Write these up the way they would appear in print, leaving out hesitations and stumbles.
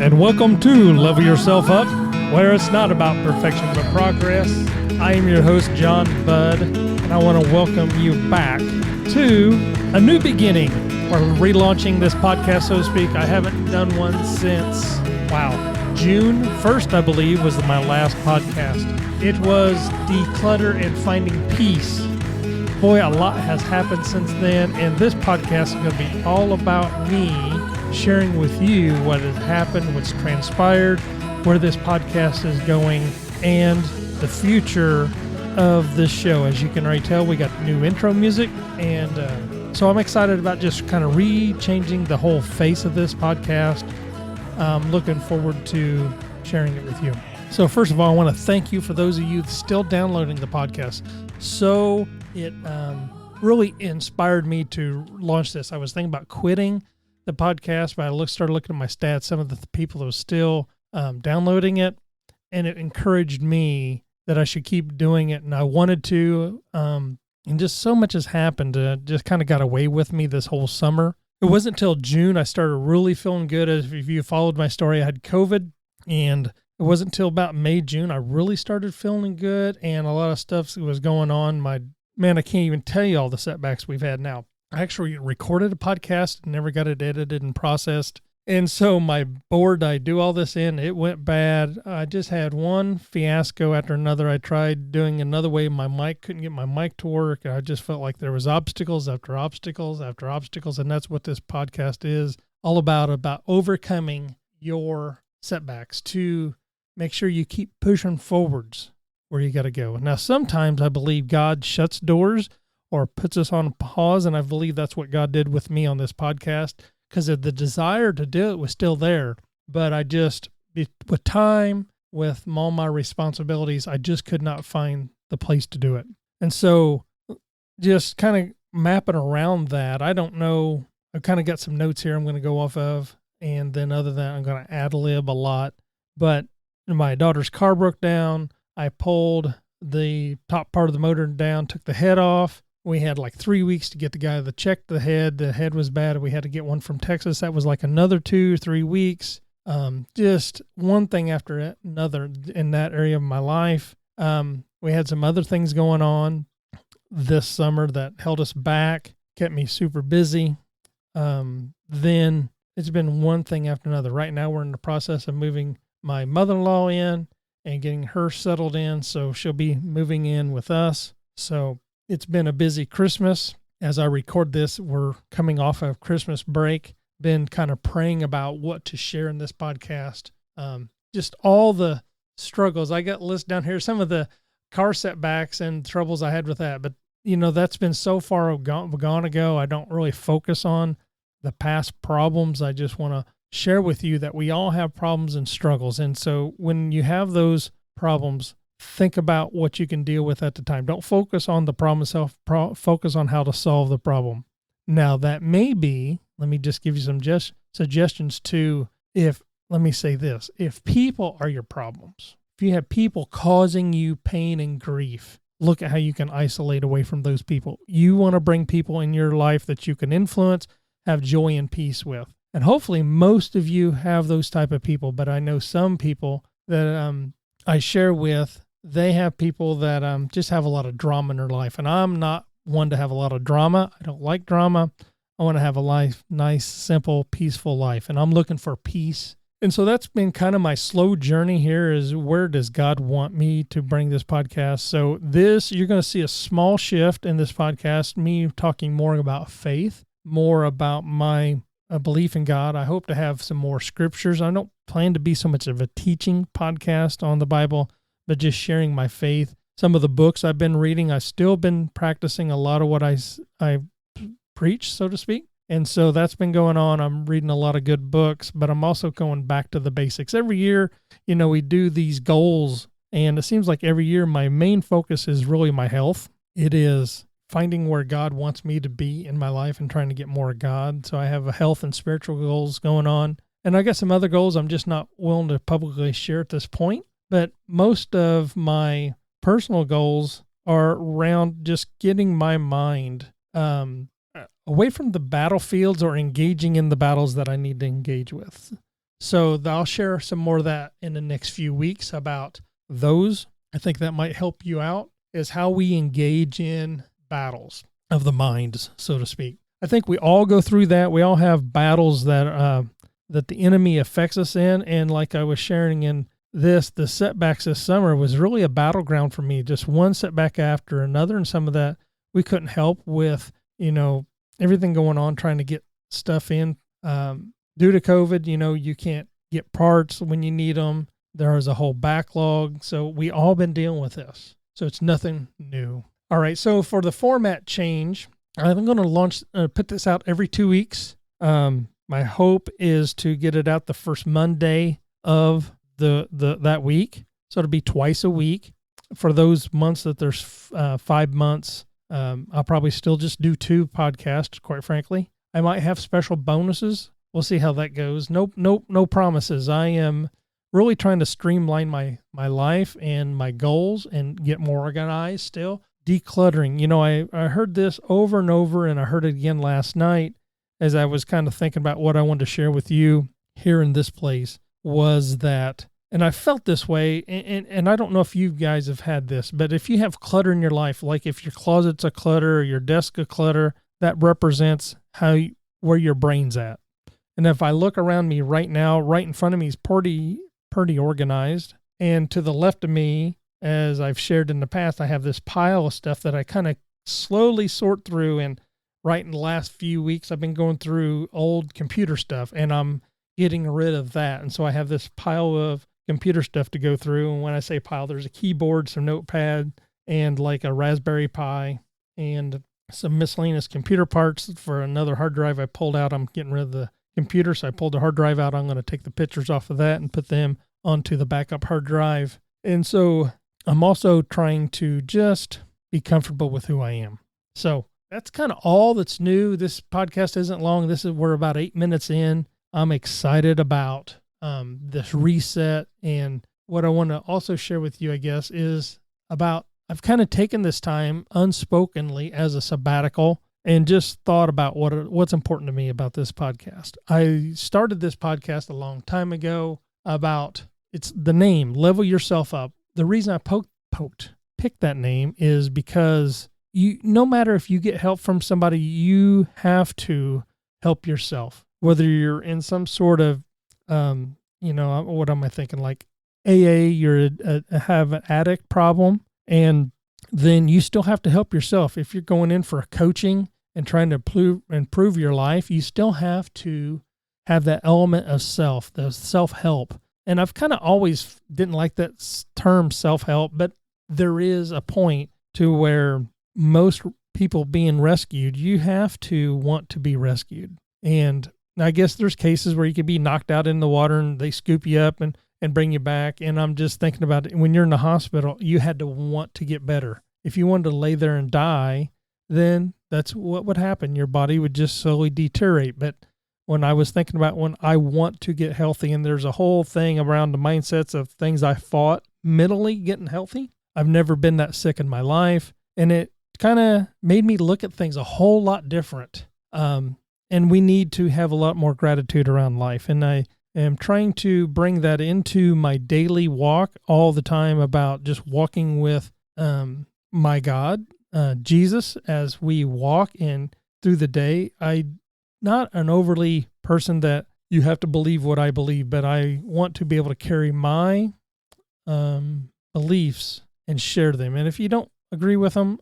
and welcome to Level Yourself Up, where it's not about perfection but progress. I am your host, John Budd, and I want to welcome you back to a new beginning. We're relaunching this podcast, so to speak. I haven't done one since, June 1st, I believe, was my last podcast. It was Declutter and Finding Peace. Boy, a lot has happened since then, and this podcast is going to be all about me sharing with you what has happened, what's transpired, where this podcast is going, and the future of this show. As you can already tell, we got new intro music, and so I'm excited about just kind of changing the whole face of this podcast. I'm looking forward to sharing it with you. So first of all, I want to thank you for those of you still downloading the podcast. So it really inspired me to launch this. I was thinking about quitting the podcast, but I started looking at my stats, some of the people that were still downloading it, and it encouraged me that I should keep doing it, and I wanted to, and just so much has happened, just kind of got away with me this whole summer. It wasn't until June I started really feeling good. If you followed my story, I had COVID, and it wasn't until about May, June, I really started feeling good, and a lot of stuff was going on. I can't even tell you all the setbacks we've had now. I actually recorded a podcast, never got it edited and processed. And so my board I do all this in, it went bad. I just had one fiasco after another. I tried doing another way. My mic, couldn't get my mic to work. I just felt like there was obstacles after obstacles after obstacles. And that's what this podcast is all about overcoming your setbacks to make sure you keep pushing forwards where you got to go. Now, sometimes I believe God shuts doors or puts us on pause, and I believe that's what God did with me on this podcast, because the desire to do it was still there, but I just, with time, with all my responsibilities, I just could not find the place to do it. And so just kind of mapping around that, I don't know, I've kind of got some notes here I'm going to go off of, and then other than that, I'm going to ad-lib a lot, but my daughter's car broke down. I pulled the top part of the motor down, took the head off. We had like 3 weeks to get the guy that checked the head. The head was bad. We had to get one from Texas. That was like another 2 or 3 weeks. Just one thing after another in that area of my life. We had some other things going on this summer that held us back, kept me super busy. Then it's been one thing after another. Right now we're in the process of moving my mother-in-law in and getting her settled in. So she'll be moving in with us. So it's been a busy Christmas. As I record this, we're coming off of Christmas break. Been kind of praying about what to share in this podcast. Just all the struggles. I got listed down here, some of the car setbacks and troubles I had with that. But, that's been so far gone ago. I don't really focus on the past problems. I just want to share with you that we all have problems and struggles. And so when you have those problems, think about what you can deal with at the time. Don't focus on the problem itself. Focus on how to solve the problem. Now, that may be, let me just give you some suggestions to, let me say this, if people are your problems, if you have people causing you pain and grief, look at how you can isolate away from those people. You want to bring people in your life that you can influence, have joy and peace with. And hopefully most of you have those type of people, but I know some people that I share with, they have people that just have a lot of drama in their life. And I'm not one to have a lot of drama. I don't like drama. I want to have a nice, simple, peaceful life. And I'm looking for peace. And so that's been kind of my slow journey here is where does God want me to bring this podcast? So you're going to see a small shift in this podcast, me talking more about faith, more about my belief in God. I hope to have some more scriptures. I don't plan to be so much of a teaching podcast on the Bible, but just sharing my faith. Some of the books I've been reading, I've still been practicing a lot of what I preach, so to speak. And so that's been going on. I'm reading a lot of good books, but I'm also going back to the basics. Every year, we do these goals, and it seems like every year my main focus is really my health. It is finding where God wants me to be in my life and trying to get more of God. So I have a health and spiritual goals going on. And I got some other goals I'm just not willing to publicly share at this point. But most of my personal goals are around just getting my mind away from the battlefields or engaging in the battles that I need to engage with. So I'll share some more of that in the next few weeks about those. I think that might help you out, is how we engage in battles of the minds, so to speak. I think we all go through that. We all have battles that the enemy affects us in. And like I was sharing in the setbacks this summer was really a battleground for me. Just one setback after another. And some of that we couldn't help with, everything going on, trying to get stuff in. Due to COVID, you can't get parts when you need them. There is a whole backlog. So we all been dealing with this. So it's nothing new. All right. So for the format change, I'm going to put this out every 2 weeks. My hope is to get it out the first Monday of that week. So it'll be twice a week. For those months that there's 5 months, I'll probably still just do 2 podcasts, quite frankly. I might have special bonuses. We'll see how that goes. No promises. I am really trying to streamline my life and my goals and get more organized still. Decluttering. I heard this over and over, and I heard it again last night as I was kind of thinking about what I wanted to share with you here in this place, was that, and I felt this way, and I don't know if you guys have had this, but if you have clutter in your life, like if your closet's a clutter or your desk a clutter, that represents where your brain's at. And if I look around me right now, right in front of me is pretty organized. And to the left of me, as I've shared in the past, I have this pile of stuff that I kind of slowly sort through. And right in the last few weeks, I've been going through old computer stuff, and I'm getting rid of that. And so I have this pile of computer stuff to go through. And when I say pile, there's a keyboard, some notepad, and like a Raspberry Pi, and some miscellaneous computer parts for another hard drive I pulled out. I'm getting rid of the computer, so I pulled the hard drive out. I'm going to take the pictures off of that and put them onto the backup hard drive. And so I'm also trying to just be comfortable with who I am. So that's kind of all that's new. This podcast isn't long. We're about 8 minutes in. I'm excited about this reset. And what I want to also share with you, I guess, is about, I've kind of taken this time unspokenly as a sabbatical and just thought about what's important to me about this podcast. I started this podcast a long time ago about, it's the name, Level Yourself Up. The reason I picked that name is because no matter if you get help from somebody, you have to help yourself. Whether you're in some sort of, what am I thinking? Like AA, have an addict problem, and then you still have to help yourself. If you're going in for a coaching and trying to improve your life, you still have to have that element of the self-help. And I've kind of always didn't like that term self-help, but there is a point to where most people being rescued, you have to want to be rescued. And I guess there's cases where you could be knocked out in the water and they scoop you up and bring you back. And I'm just thinking about it. When you're in the hospital, you had to want to get better. If you wanted to lay there and die, then that's what would happen. Your body would just slowly deteriorate. But when I was thinking about when I want to get healthy, and there's a whole thing around the mindsets of things I fought mentally getting healthy. I've never been that sick in my life. And it kind of made me look at things a whole lot different. And we need to have a lot more gratitude around life. And I am trying to bring that into my daily walk all the time, about just walking with my God, Jesus, as we walk in through the day. I'm not an overly person that you have to believe what I believe, but I want to be able to carry my beliefs and share them. And if you don't agree with them,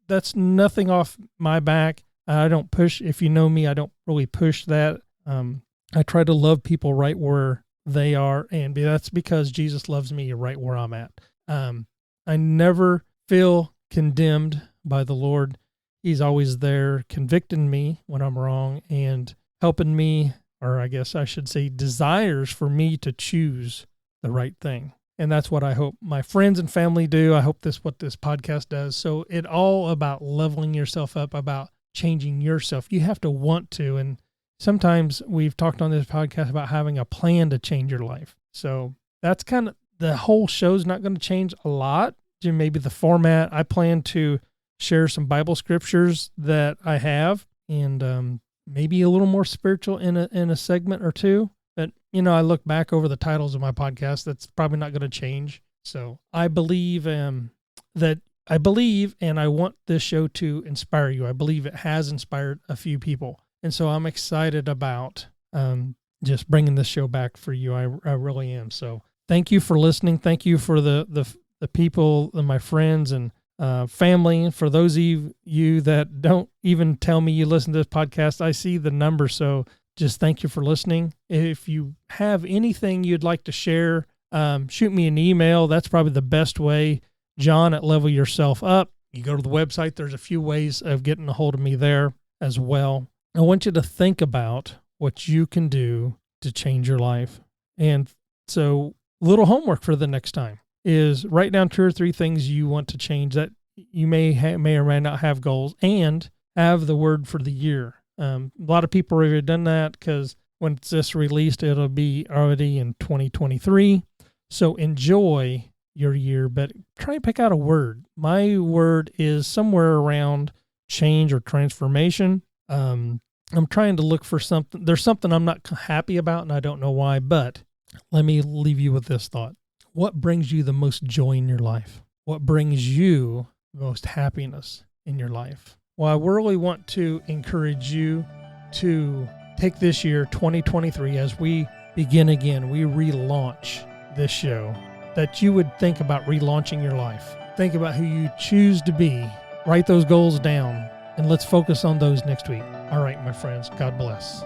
that's nothing off my back. I don't push. If you know me, I don't really push that. I try to love people right where they are, and that's because Jesus loves me right where I'm at. I never feel condemned by the Lord. He's always there convicting me when I'm wrong and helping me, or I guess I should say desires for me to choose the right thing. And that's what I hope my friends and family do. I hope what this podcast does. So it's all about leveling yourself up, about changing yourself. You have to want to. And sometimes we've talked on this podcast about having a plan to change your life. So that's kind of, the whole show's not going to change a lot. Maybe the format, I plan to share some Bible scriptures that I have, and maybe a little more spiritual in a segment or two. But, I look back over the titles of my podcast. That's probably not going to change. So I believe and I want this show to inspire you. I believe it has inspired a few people. And so I'm excited about just bringing this show back for you. I really am. So thank you for listening. Thank you for the people, my friends and family. For those of you that don't even tell me you listen to this podcast, I see the number. So just thank you for listening. If you have anything you'd like to share, shoot me an email. That's probably the best way. John at Level Yourself Up. You go to the website. There's a few ways of getting a hold of me there as well. I want you to think about what you can do to change your life. And so little homework for the next time is write down 2 or 3 things you want to change that you may or may not have goals, and have the word for the year. A lot of people have already done that because when it's this released, it'll be already in 2023. So enjoy your year, but try and pick out a word. My word is somewhere around change or transformation. I'm trying to look for something. There's something I'm not happy about, and I don't know why, but let me leave you with this thought. What brings you the most joy in your life? What brings you the most happiness in your life? Well, I really want to encourage you to take this year, 2023, as we begin again, we relaunch this show, that you would think about relaunching your life. Think about who you choose to be. Write those goals down, and let's focus on those next week. All right, my friends, God bless.